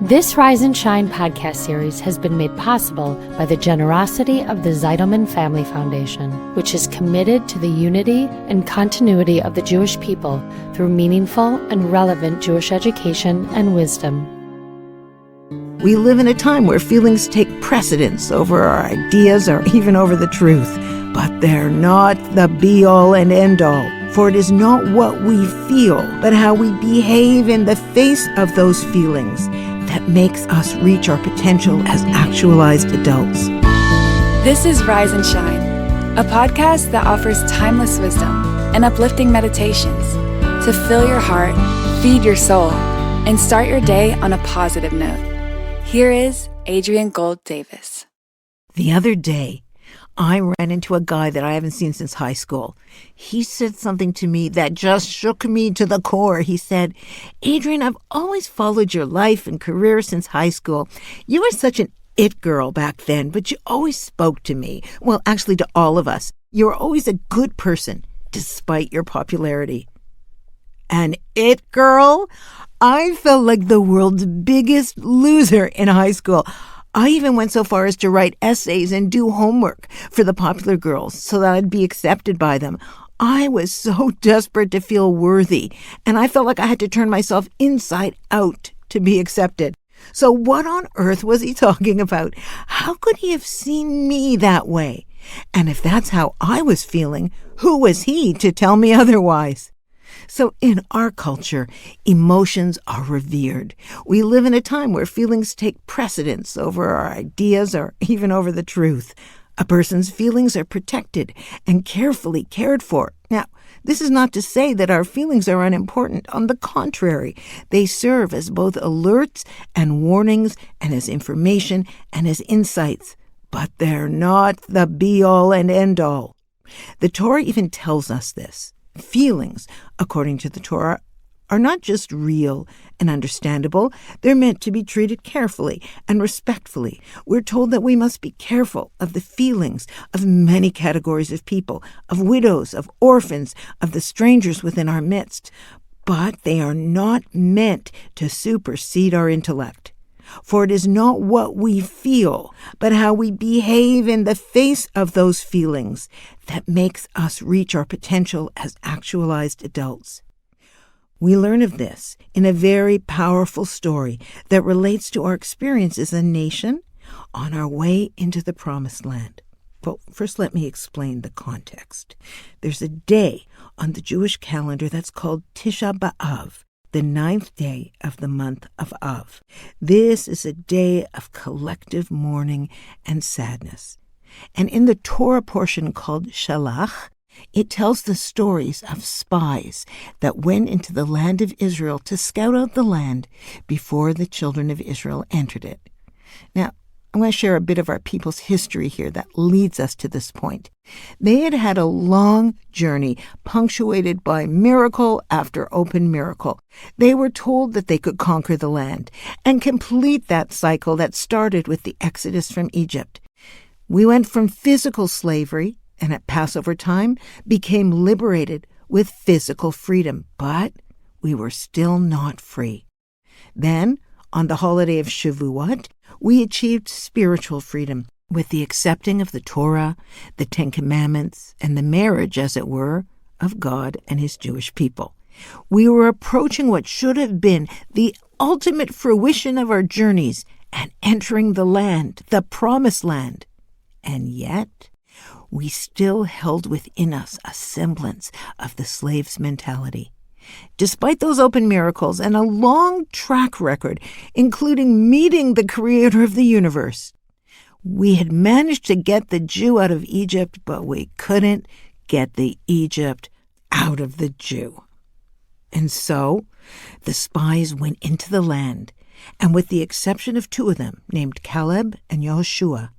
This Rise and Shine podcast series has been made possible by the generosity of the Zeidelman Family Foundation, which is committed to the unity and continuity of the Jewish people through meaningful and relevant Jewish education and wisdom. We live in a time where feelings take precedence over our ideas or even over the truth, but they're not the be-all and end-all. For it is not what we feel, but how we behave in the face of those feelings that makes us reach our potential as actualized adults. This is Rise and Shine, a podcast that offers timeless wisdom and uplifting meditations to fill your heart, feed your soul, and start your day on a positive note. Here is Adrienne Gold Davis. The other day, I ran into a guy that I haven't seen since high school. He said something to me that just shook me to the core. He said, "Adrienne, I've always followed your life and career since high school. You were such an it girl back then, but you always spoke to me. Well, actually to all of us. You were always a good person, despite your popularity." An it girl? I felt like the world's biggest loser in high school. I even went so far as to write essays and do homework for the popular girls so that I'd be accepted by them. I was so desperate to feel worthy, and I felt like I had to turn myself inside out to be accepted. So what on earth was he talking about? How could he have seen me that way? And if that's how I was feeling, who was he to tell me otherwise? So in our culture, emotions are revered. We live in a time where feelings take precedence over our ideas or even over the truth. A person's feelings are protected and carefully cared for. Now, this is not to say that our feelings are unimportant. On the contrary, they serve as both alerts and warnings and as information and as insights. But they're not the be-all and end-all. The Torah even tells us this. Feelings, according to the Torah, are not just real and understandable. They're meant to be treated carefully and respectfully. We're told that we must be careful of the feelings of many categories of people, of widows, of orphans, of the strangers within our midst. But they are not meant to supersede our intellect. For it is not what we feel, but how we behave in the face of those feelings that makes us reach our potential as actualized adults. We learn of this in a very powerful story that relates to our experience as a nation on our way into the Promised Land. But first, let me explain the context. There's a day on the Jewish calendar that's called Tisha B'Av, the 9th day of the month of Av. This is a day of collective mourning and sadness. And in the Torah portion called Shalach, it tells the stories of spies that went into the land of Israel to scout out the land before the children of Israel entered it. Now, I'm going to share a bit of our people's history here that leads us to this point. They had had a long journey punctuated by miracle after open miracle. They were told that they could conquer the land and complete that cycle that started with the Exodus from Egypt. We went from physical slavery and at Passover time became liberated with physical freedom, but we were still not free. Then, on the holiday of Shavuot, we achieved spiritual freedom with the accepting of the Torah, the Ten Commandments, and the marriage, as it were, of God and his Jewish people. We were approaching what should have been the ultimate fruition of our journeys and entering the land, the Promised Land. And yet, we still held within us a semblance of the slave's mentality. Despite those open miracles and a long track record, including meeting the creator of the universe, we had managed to get the Jew out of Egypt, but we couldn't get the Egypt out of the Jew. And so the spies went into the land, and with the exception of two of them, named Caleb and Joshua,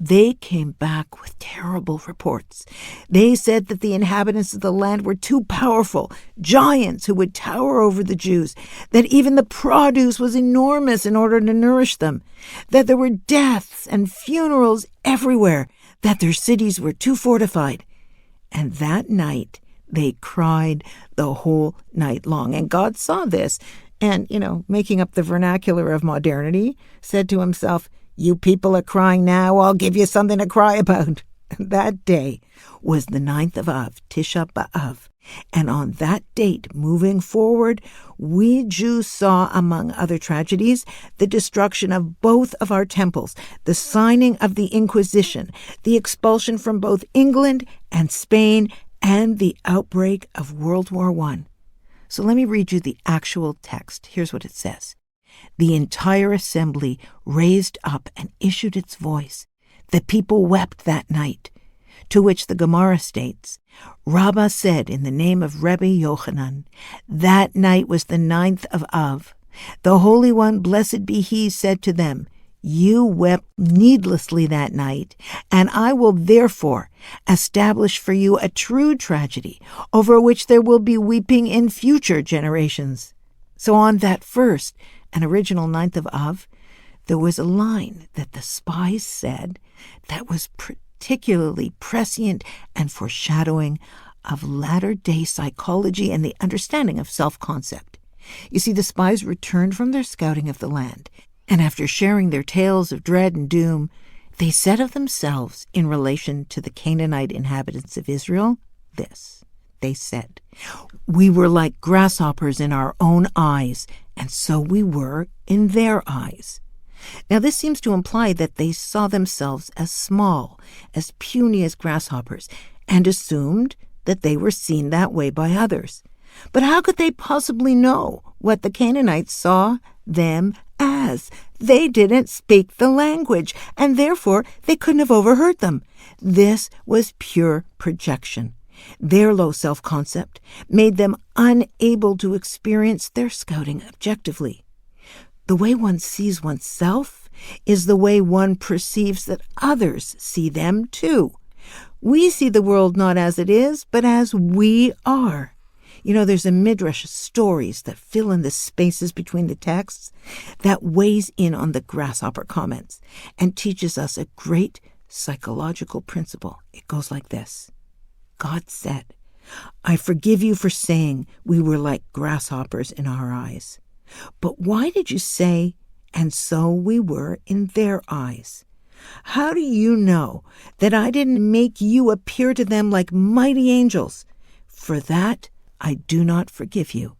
they came back with terrible reports. They said that the inhabitants of the land were too powerful, giants who would tower over the Jews, that even the produce was enormous in order to nourish them, that there were deaths and funerals everywhere, that their cities were too fortified. And that night they cried the whole night long. And God saw this, and, making up the vernacular of modernity, said to himself, "You people are crying now, I'll give you something to cry about." That day was the 9th of Av, Tisha B'Av. And on that date, moving forward, we Jews saw, among other tragedies, the destruction of both of our temples, the signing of the Inquisition, the expulsion from both England and Spain, and the outbreak of World War I. So let me read you the actual text. Here's what it says. The entire assembly raised up and issued its voice. The people wept that night. To which the Gemara states, Rabbah said in the name of Rebbe Yochanan, that night was the 9th of Av. The Holy One, blessed be He, said to them, you wept needlessly that night, and I will therefore establish for you a true tragedy over which there will be weeping in future generations. So on that first and original 9th of Av, there was a line that the spies said that was particularly prescient and foreshadowing of latter-day psychology and the understanding of self-concept. You see, the spies returned from their scouting of the land, and after sharing their tales of dread and doom, they said of themselves in relation to the Canaanite inhabitants of Israel, this. They said, we were like grasshoppers in our own eyes, and so we were in their eyes. Now, this seems to imply that they saw themselves as small, as puny as grasshoppers, and assumed that they were seen that way by others. But how could they possibly know what the Canaanites saw them as? They didn't speak the language, and therefore they couldn't have overheard them. This was pure projection. Their low self-concept made them unable to experience their scouting objectively. The way one sees oneself is the way one perceives that others see them too. We see the world not as it is, but as we are. There's a midrash of stories that fill in the spaces between the texts that weighs in on the grasshopper comments and teaches us a great psychological principle. It goes like this. God said, I forgive you for saying we were like grasshoppers in our eyes. But why did you say, and so we were in their eyes? How do you know that I didn't make you appear to them like mighty angels? For that I do not forgive you.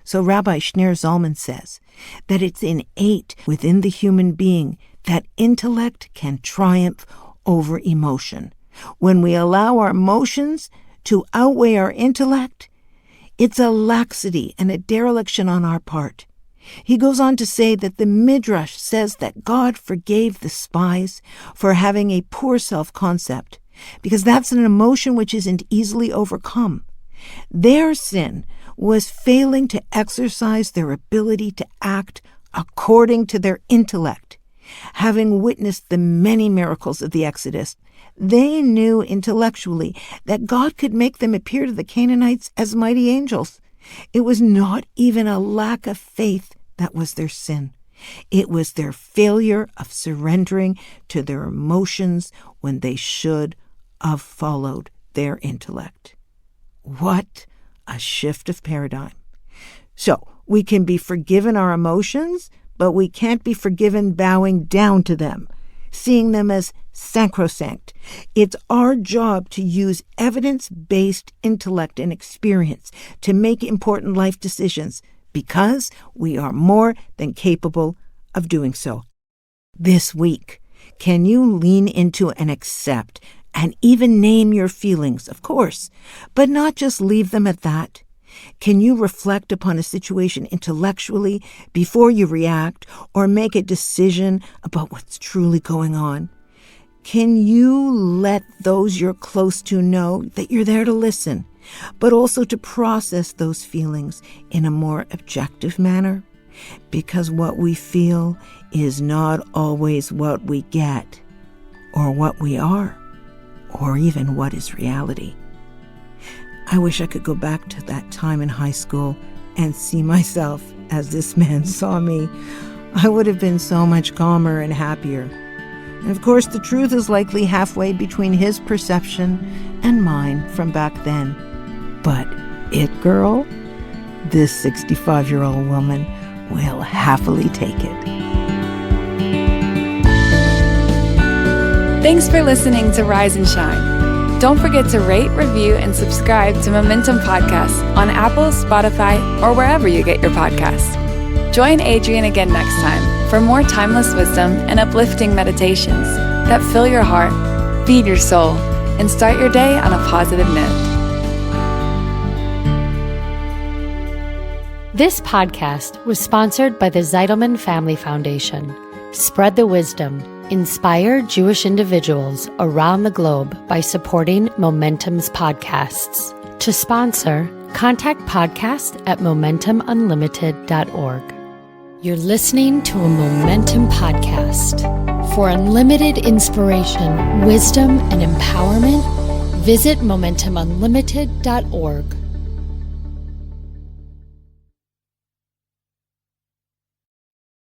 So Rabbi Schneur Zalman says that it's innate within the human being that intellect can triumph over emotion. When we allow our emotions to outweigh our intellect, it's a laxity and a dereliction on our part. He goes on to say that the Midrash says that God forgave the spies for having a poor self-concept, because that's an emotion which isn't easily overcome. Their sin was failing to exercise their ability to act according to their intellect. Having witnessed the many miracles of the Exodus, they knew intellectually that God could make them appear to the Canaanites as mighty angels. It was not even a lack of faith that was their sin. It was their failure of surrendering to their emotions when they should have followed their intellect. What a shift of paradigm. So, we can be forgiven our emotions, but we can't be forgiven bowing down to them, seeing them as sacrosanct. It's our job to use evidence-based intellect and experience to make important life decisions because we are more than capable of doing so. This week, can you lean into and accept and even name your feelings, of course, but not just leave them at that? Can you reflect upon a situation intellectually before you react or make a decision about what's truly going on? Can you let those you're close to know that you're there to listen, but also to process those feelings in a more objective manner? Because what we feel is not always what we get, or what we are, or even what is reality. I wish I could go back to that time in high school and see myself as this man saw me. I would have been so much calmer and happier. And of course, the truth is likely halfway between his perception and mine from back then. But it girl? this 65-year-old woman will happily take it. Thanks for listening to Rise and Shine. Don't forget to rate, review, and subscribe to Momentum Podcasts on Apple, Spotify, or wherever you get your podcasts. Join Adrienne again next time for more timeless wisdom and uplifting meditations that fill your heart, feed your soul, and start your day on a positive note. This podcast was sponsored by the Zeidelman Family Foundation. Spread the wisdom. Inspire Jewish individuals around the globe by supporting Momentum's podcasts. To sponsor, contact podcast@momentumunlimited.org. You're listening to a Momentum podcast. For unlimited inspiration, wisdom, and empowerment, visit momentumunlimited.org.